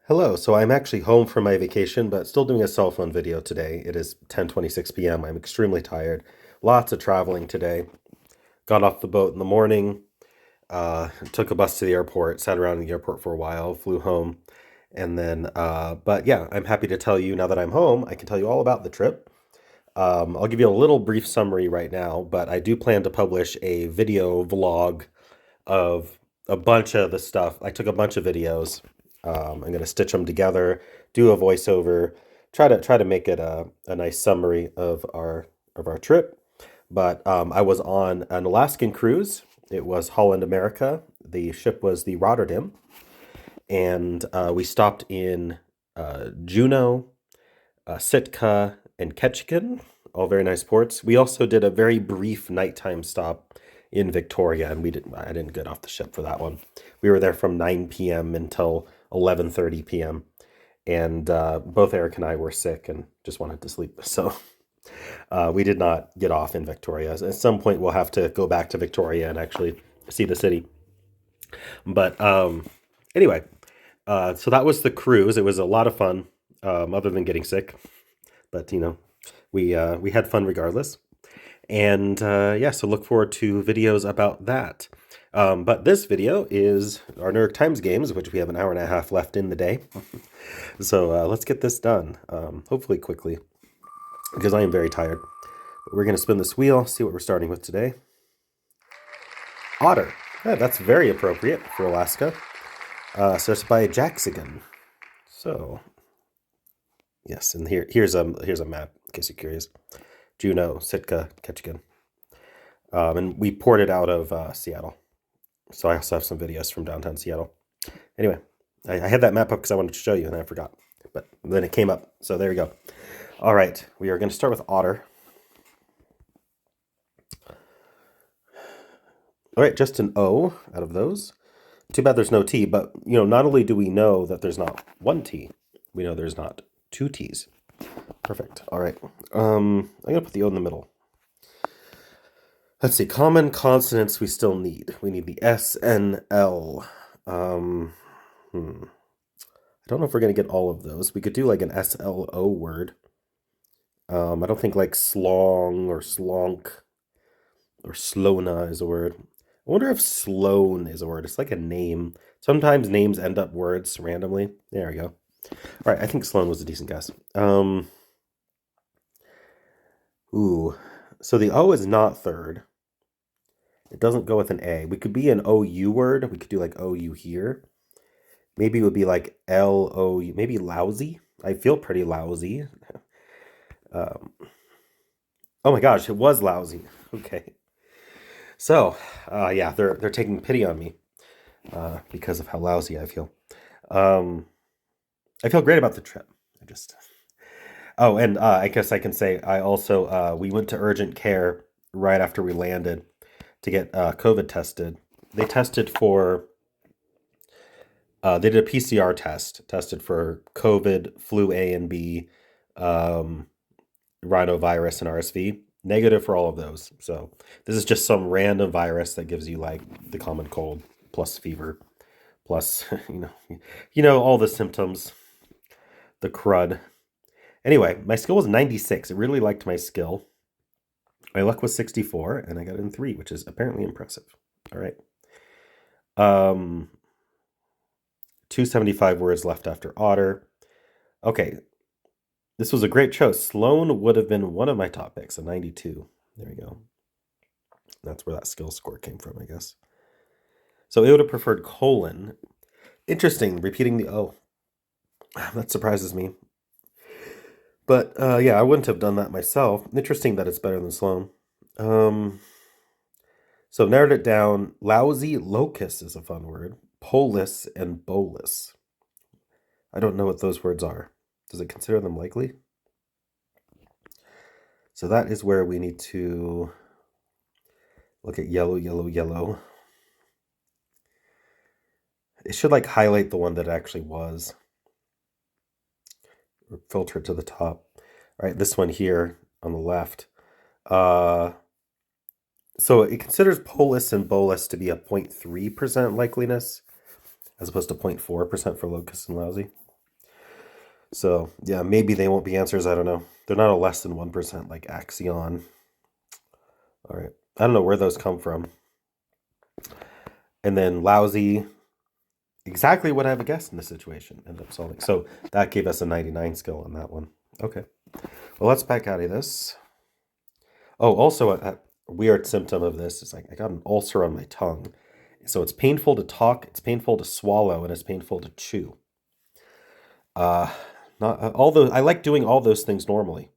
Hello, so I'm actually home from my vacation, but still doing a cell phone video today. It is 10:26 p.m. I'm extremely tired. Lots of traveling today. Got off the boat in the morning, took a bus to the airport, sat around in the airport for a while, flew home, and then, but yeah, I'm happy to tell you now that I'm home, I can tell you all about the trip. I'll give you a little brief summary right now, but I do plan to publish a video vlog of a bunch of the stuff. I took a bunch of videos. I'm going to stitch them together, do a voiceover, try to make it a nice summary of our trip. But I was on an Alaskan cruise. It was Holland America. The ship was the Rotterdam, and we stopped in Juneau, Sitka, and Ketchikan, all very nice ports. We also did a very brief nighttime stop in Victoria, and I didn't get off the ship for that one. We were there from 9 p.m. until 11:30 p.m. And both Eric and I were sick and just wanted to sleep. So we did not get off in Victoria. At some point, we'll have to go back to Victoria and actually see the city. But anyway, so that was the cruise. It was a lot of fun, other than getting sick. But we had fun regardless. And yeah, so look forward to videos about that. But this video is our New York Times games, which we have an hour and a half left in the day. So let's get this done, hopefully quickly, because I am very tired. But we're going to spin this wheel, see what we're starting with today. Otter. Yeah, that's very appropriate for Alaska. Starts by Jaxigan. So, yes, and here's a map, in case you're curious. Juneau, Sitka, Ketchikan. And we ported out of Seattle. So I also have some videos from downtown Seattle. Anyway, I had that map up because I wanted to show you, and I forgot. But then it came up, so there you go. All right, we are going to start with otter. All right, just an O out of those. Too bad there's no T, but not only do we know that there's not one T, we know there's not two T's. Perfect. All right. I'm going to put the O in the middle. Let's see. Common consonants we still need. We need the S, N, L. I don't know if we're going to get all of those. We could do like an SLO word. I don't think like slong or slonk or slona is a word. I wonder if Sloan is a word. It's like a name. Sometimes names end up words randomly. There we go. All right, I think Sloan was a decent guess. Ooh, so the O is not third. It doesn't go with an A. We could be an OU word. We could do like OU here. Maybe it would be like LOU. Maybe lousy. I feel pretty lousy. Oh my gosh, it was lousy. Okay. So, yeah, they're taking pity on me because of how lousy I feel. I feel great about the trip. Oh, and I guess I can say I also we went to urgent care right after we landed to get COVID tested. They tested for they did a PCR test, tested for COVID, flu A and B, rhinovirus, and RSV. Negative for all of those. So this is just some random virus that gives you like the common cold plus fever plus all the symptoms, the crud. Anyway, my skill was 96. I really liked my skill. My luck was 64, and I got in 3, which is apparently impressive. All right. 275 words left after otter. Okay. This was a great choice. Sloan would have been one of my top picks, a 92. There we go. That's where that skill score came from, I guess. So it would have preferred colon. Interesting, repeating the O. That surprises me. But yeah, I wouldn't have done that myself. Interesting that it's better than Sloan. So narrowed it down. Lousy locus is a fun word. Polis and bolus. I don't know what those words are. Does it consider them likely? So that is where we need to look at yellow, yellow, yellow. It should like highlight the one that it actually was. Or filter it to the top. All right, this one here on the left. So it considers polis and bolus to be a 0.3% likeliness, as opposed to 0.4% for locus and lousy. So yeah, maybe they won't be answers. I don't know. They're not a less than 1% like axion. All right. I don't know where those come from. And then lousy, exactly what I have guessed in this situation. Ended up solving. So that gave us a 99 skill on that one. Okay. Well, let's back out of this. Oh, also a weird symptom of this is like I got an ulcer on my tongue. So it's painful to talk, it's painful to swallow, and it's painful to chew. Not all those. I like doing all those things normally.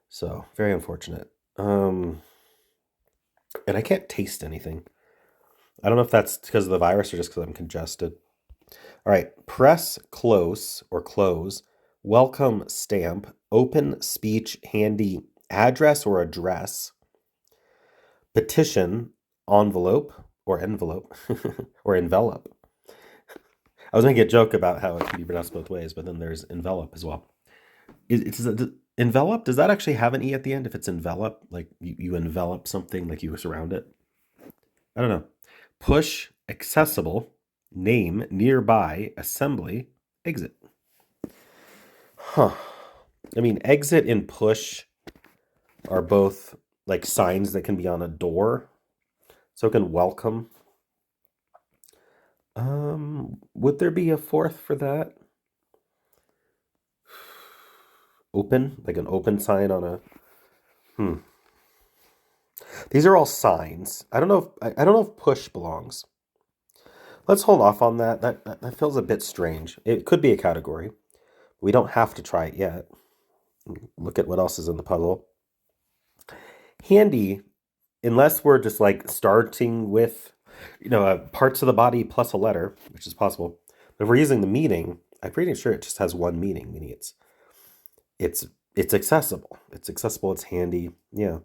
So very unfortunate. And I can't taste anything. I don't know if that's because of the virus or just because I'm congested. All right, press close or close, welcome stamp, open speech handy, address or address, petition, envelope or envelope or envelope. I was making a joke about how it can be pronounced both ways, but then there's envelope as well. Envelope, does that actually have an E at the end if it's envelop? Like you envelop something, like you surround it? I don't know. Push, accessible, name, nearby, assembly, exit. Huh. I mean, exit and push are both like signs that can be on a door. So it can welcome. Would there be a fourth for that? Open, like an open sign on a. These are all signs. I don't know if I don't know if push belongs. Let's hold off on that. That feels a bit strange. It could be a category. We don't have to try it yet. Look at what else is in the puzzle. Handy, unless we're just like starting with, parts of the body plus a letter, which is possible. But if we're using the meaning, I'm pretty sure it just has one meaning, meaning it's accessible. It's accessible. It's handy. Yeah,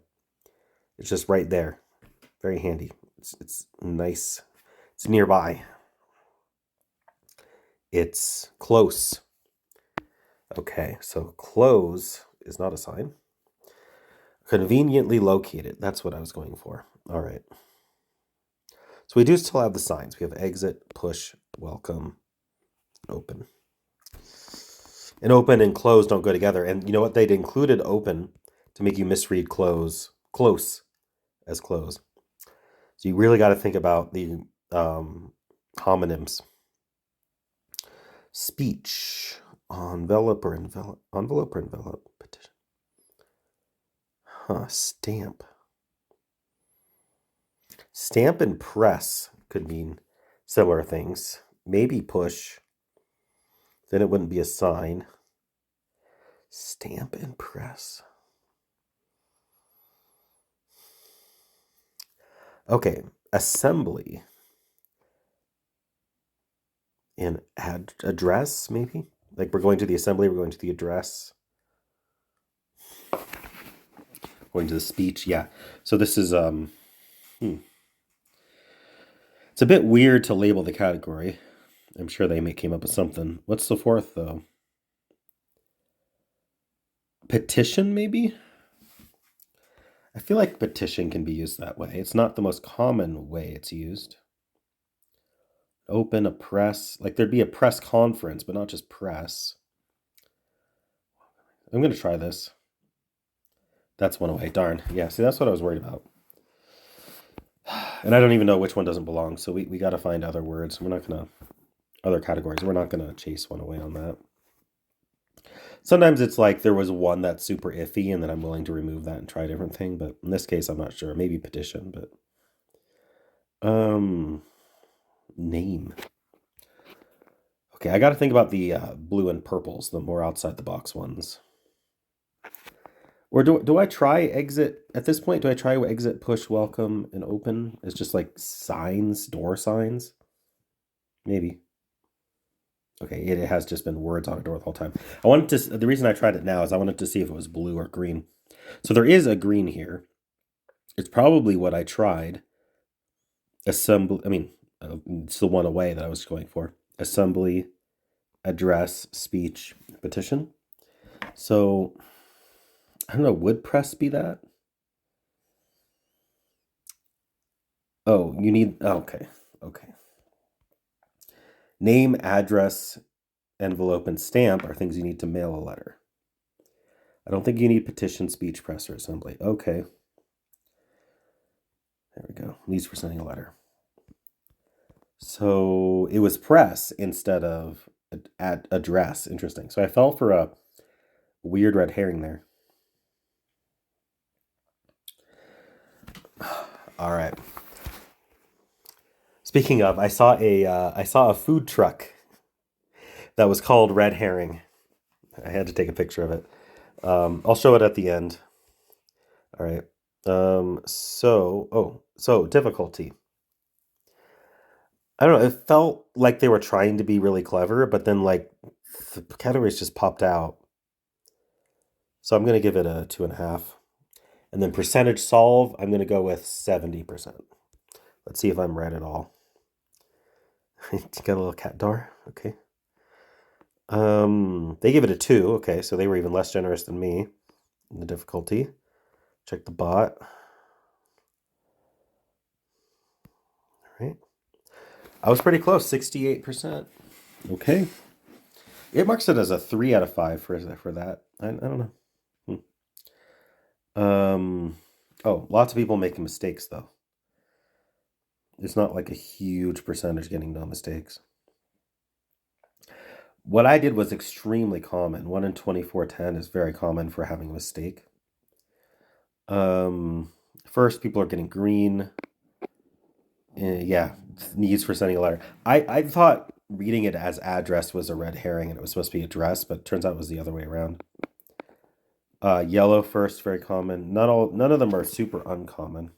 it's just right there. Very handy. It's nice. It's nearby. It's close. Okay, so close is not a sign. Conveniently located. That's what I was going for. All right. So we do still have the signs. We have exit, push, welcome, open. And open and close don't go together. And you know what? They'd included open to make you misread close as close. So you really got to think about the homonyms. Speech, envelope or envelope, petition. Stamp. Stamp and press could mean similar things. Maybe push. Then it wouldn't be a sign. Stamp and press. Okay, assembly. And address, maybe? Like we're going to the assembly, we're going to the address. Going to the speech, yeah. So this is, it's a bit weird to label the category. I'm sure they came up with something. What's the fourth, though? Petition, maybe? I feel like petition can be used that way. It's not the most common way it's used. Open a press. Like there'd be a press conference, but not just press. I'm going to try this. That's one away. Darn. Yeah, see, that's what I was worried about. And I don't even know which one doesn't belong, so we got to find other words. We're not going to... Other categories. We're not going to chase one away on that. Sometimes it's like there was one that's super iffy, and then I'm willing to remove that and try a different thing. But in this case, I'm not sure. Maybe petition, but... Name. Okay, I got to think about the blue and purples, the more outside the box ones. Or do I try exit at this point? Do I try exit, push, welcome, and open? It's just like signs, door signs. Maybe. Okay, it has just been words on a door the whole time. I wanted to. The reason I tried it now is I wanted to see if it was blue or green. So there is a green here. It's probably what I tried. Assembly. I mean, it's the one away that I was going for. Assembly, address, speech, petition. So I don't know. Would press be that? Oh, you need. Oh, okay. Okay. Name, address, envelope, and stamp are things you need to mail a letter. I don't think you need petition, speech, press, or assembly. Okay. There we go. These for sending a letter. So it was press instead of address. Interesting. So I fell for a weird red herring there. All right. Speaking of, I saw a food truck that was called Red Herring. I had to take a picture of it. I'll show it at the end. All right. So difficulty. I don't know. It felt like they were trying to be really clever, but then like the categories just popped out. So I'm gonna give it a 2.5. And then percentage solve, I'm gonna go with 70%. Let's see if I'm right at all. Got a little cat door. Okay. They give it a 2. Okay, so they were even less generous than me in the difficulty. Check the bot. All right. I was pretty close, 68%. Okay. It marks it as a 3 out of 5 for that. I don't know. Oh, lots of people making mistakes though. It's not like a huge percentage getting no mistakes. What I did was extremely common. 1 in 2410 is very common for having a mistake. First, people are getting green. Yeah, needs for sending a letter. I thought reading it as address was a red herring and it was supposed to be address, but it turns out it was the other way around. Yellow first, very common. None of them are super uncommon.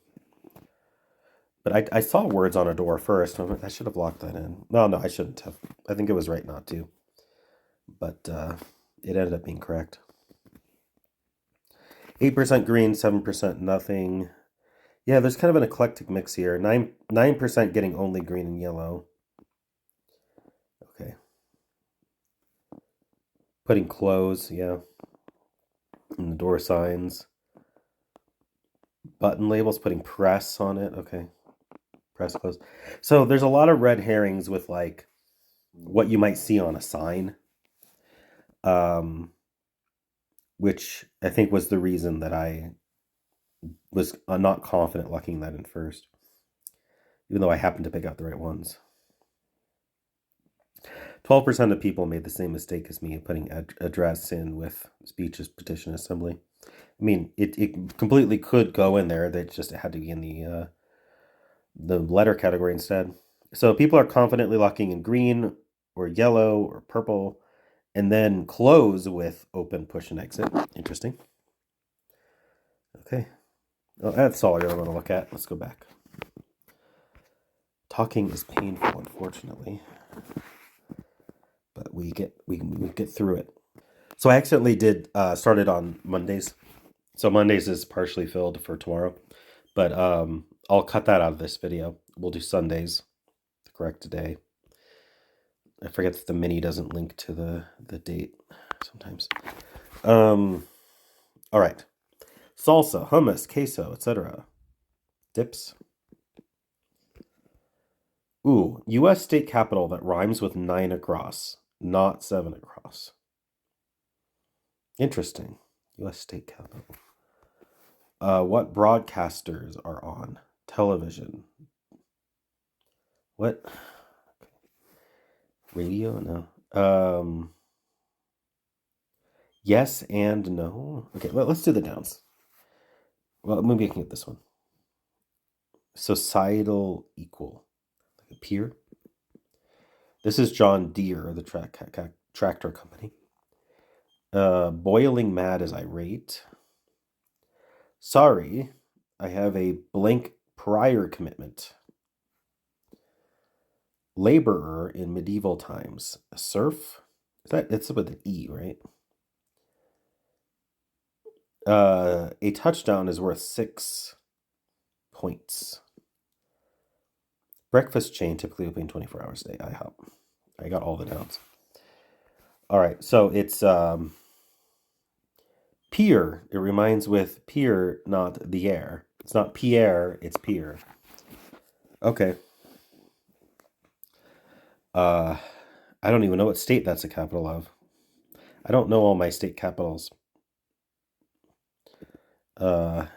But I saw words on a door first. I should have locked that in. No, I shouldn't have. I think it was right not to. But it ended up being correct. 8% green, 7% nothing. Yeah, there's kind of an eclectic mix here. 9% getting only green and yellow. Okay. Putting close, yeah. And the door signs. Button labels, putting press on it. Okay. Press close. So there's a lot of red herrings with like what you might see on a sign. Which I think was the reason that I was not confident locking that in first. Even though I happened to pick out the right ones. 12% of people made the same mistake as me, putting address in with speech, petition, assembly. I mean, it completely could go in there. They just had to be in the letter category instead. So people are confidently locking in green or yellow or purple, and then close with open, push, and exit. Interesting. Okay. Well, that's all I really want to look at. Let's go back. Talking is painful, unfortunately, but we get through it. So I accidentally did started on Mondays. So Mondays is partially filled for tomorrow, but I'll cut that out of this video. We'll do Sundays, the correct day. I forget that the mini doesn't link to the date sometimes. All right. Salsa, hummus, queso, etc. Dips. Ooh, U.S. state capital that rhymes with 9 across, not 7 across. Interesting. U.S. state capital. What broadcasters are on television? What? Radio? No. Yes and no. Okay, well, let's do the downs. Well, maybe I can get this one. Societal equal. Like a peer. This is John Deere, the tractor company. Boiling mad is irate. Sorry, I have a blank prior commitment. Laborer in medieval times. A serf? It's with an E, right? A touchdown is worth 6 points. Breakfast chain typically open 24 hours a day. IHOP. I got all the downs. All right, so it's pier. It reminds with pier, not the air. It's not Pierre, it's pier. Okay. I don't even know what state that's a capital of. I don't know all my state capitals. But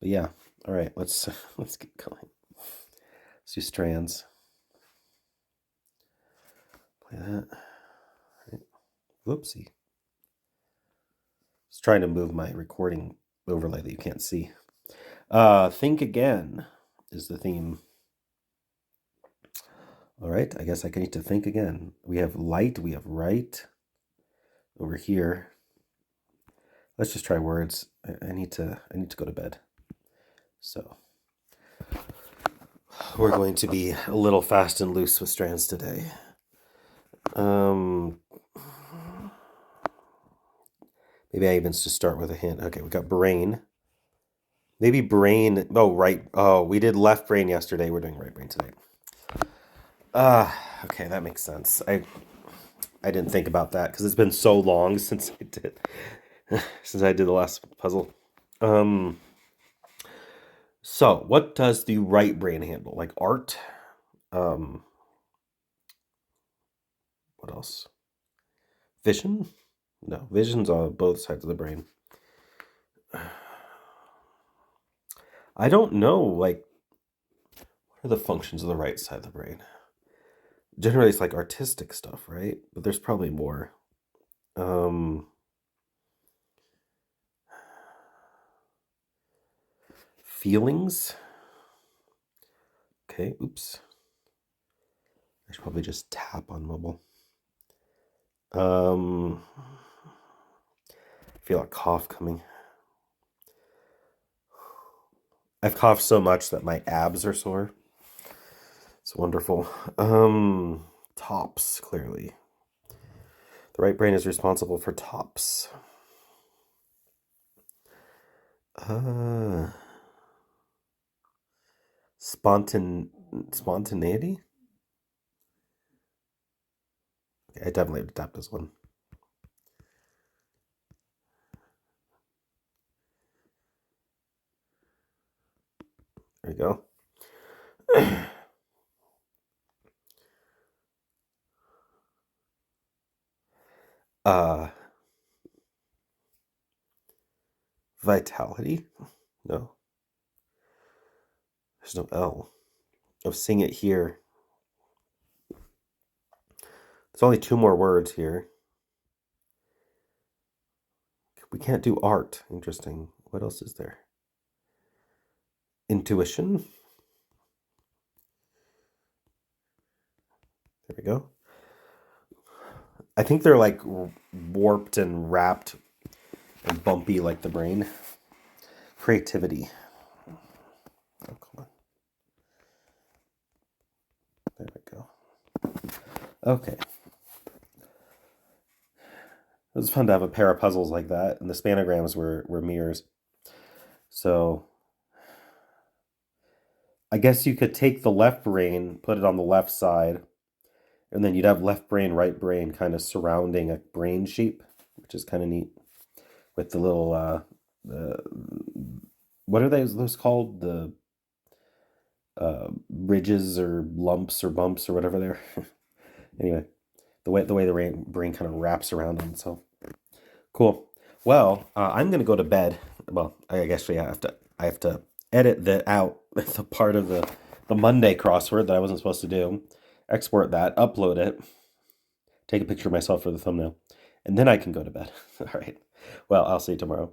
yeah. All right, let's get going. Let's do strands. Play that. Right. Whoopsie. Just trying to move my recording overlay that you can't see. Think again is the theme. All right, I guess I need to think again. We have light, we have right over here. Let's just try words. I need to go to bed. So we're going to be a little fast and loose with strands today. Maybe I even just start with a hint. Okay, we got brain. Maybe brain. Oh, right. Oh, we did left brain yesterday. We're doing right brain today. Okay, that makes sense. I didn't think about that because it's been so long since I did the last puzzle. So what does the right brain handle? Like art? What else? Vision? No, vision's on both sides of the brain. I don't know, like, what are the functions of the right side of the brain? Generally, it's like artistic stuff, right? But there's probably more. Feelings? Okay, oops. I should probably just tap on mobile. I feel a cough coming. I've coughed so much that my abs are sore. It's wonderful. Tops, clearly. The right brain is responsible for tops. Spontaneity? Okay, I definitely have to tap this one. There we go. Vitality? No. There's no L. I'm seeing it here. There's only 2 more words here. We can't do art. Interesting. What else is there? Intuition? There we go. I think they're like warped and wrapped and bumpy like the brain. Creativity. Oh, come on. There we go. Okay. It was fun to have a pair of puzzles like that, and the spanograms were mirrors. So I guess you could take the left brain, put it on the left side, and then you'd have left brain, right brain kind of surrounding a brain shape, which is kind of neat. With the little, what are those called? The ridges or lumps or bumps or whatever they're. Anyway, the way the brain kind of wraps around on itself. Cool. Well, I'm gonna go to bed. Well, I guess I have to edit the part of the Monday crossword that I wasn't supposed to do. Export that, upload it, take a picture of myself for the thumbnail, and then I can go to bed. All right. Well, I'll see you tomorrow.